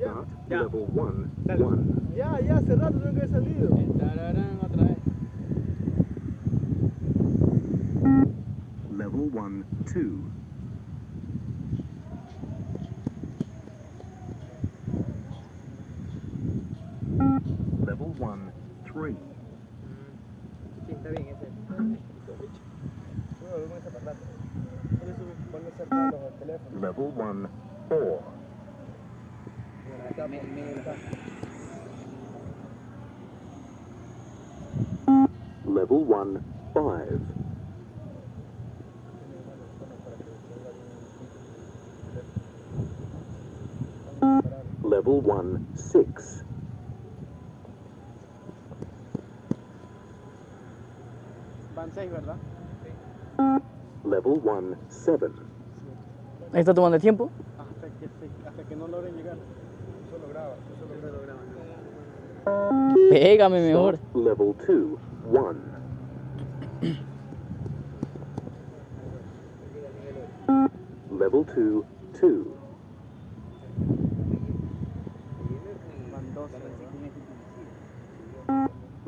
Start Ya. level 1, Dale. 1. Ya, hace rato tengo que haber salido. Tararán, otra vez. Level 1, 2. Level 1, 3. Sí, está bien ese. No, lo voy a para rato. Por eso van a cercanos al teléfono. Level 1, 4. Acá me está. Level 1, 5. Level 1, 6. Van 6, ¿verdad? Level 1, 7. Ahí está tomando el tiempo. Hasta que no logren llegar. Solo graba, Solo graban. Pégame mejor. Start level 2, 1. Level 2, 2. Van 2.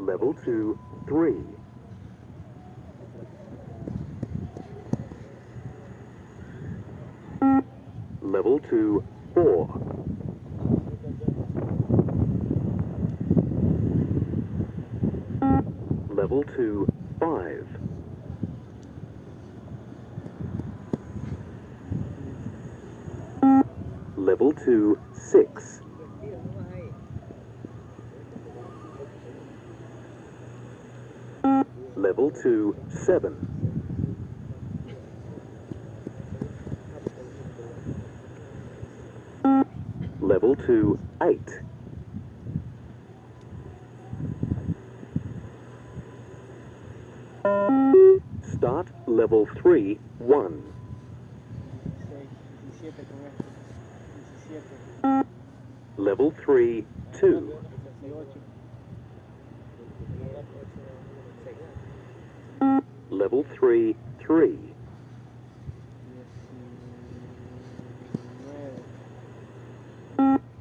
Level 2, 3. Level 2, 4. Level 2, 5. Level 2, 6. Level 2, 7. Level 2, 8. Start level 3, 1. 17 con esto. 17. Level 3, 2. 18. Level 3, 3. 19.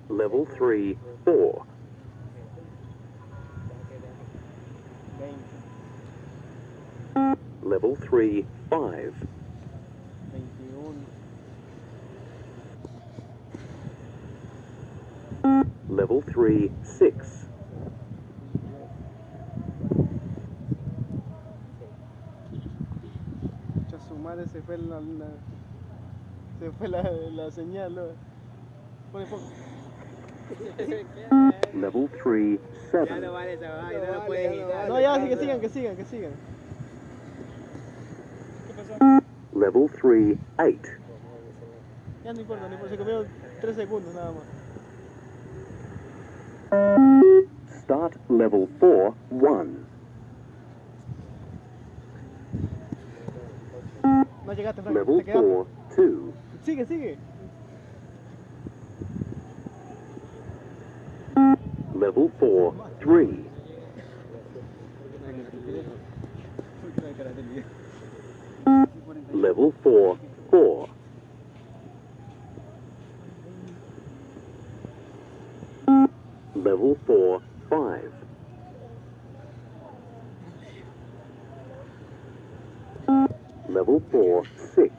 Level 3, 4. 20. Level 3, 5. 21. Level 3, 6. Mucha su madre se fue la señal. ¿No? Pone poco. Level 3, 7. Ya no vale esa vaina, no lo vale, puedes ya no editar. vale. No, ya, que sigan. ¿Qué pasó? Level 3, 8. Ya no importa, se comió 3 segundos nada más. Start level 4, 1. No llegaste, Frank. Level Te quedaste. 4, 2. Sigue. Level 4, 3. Level 4, 4. Level 4, 5. Level 4, 6.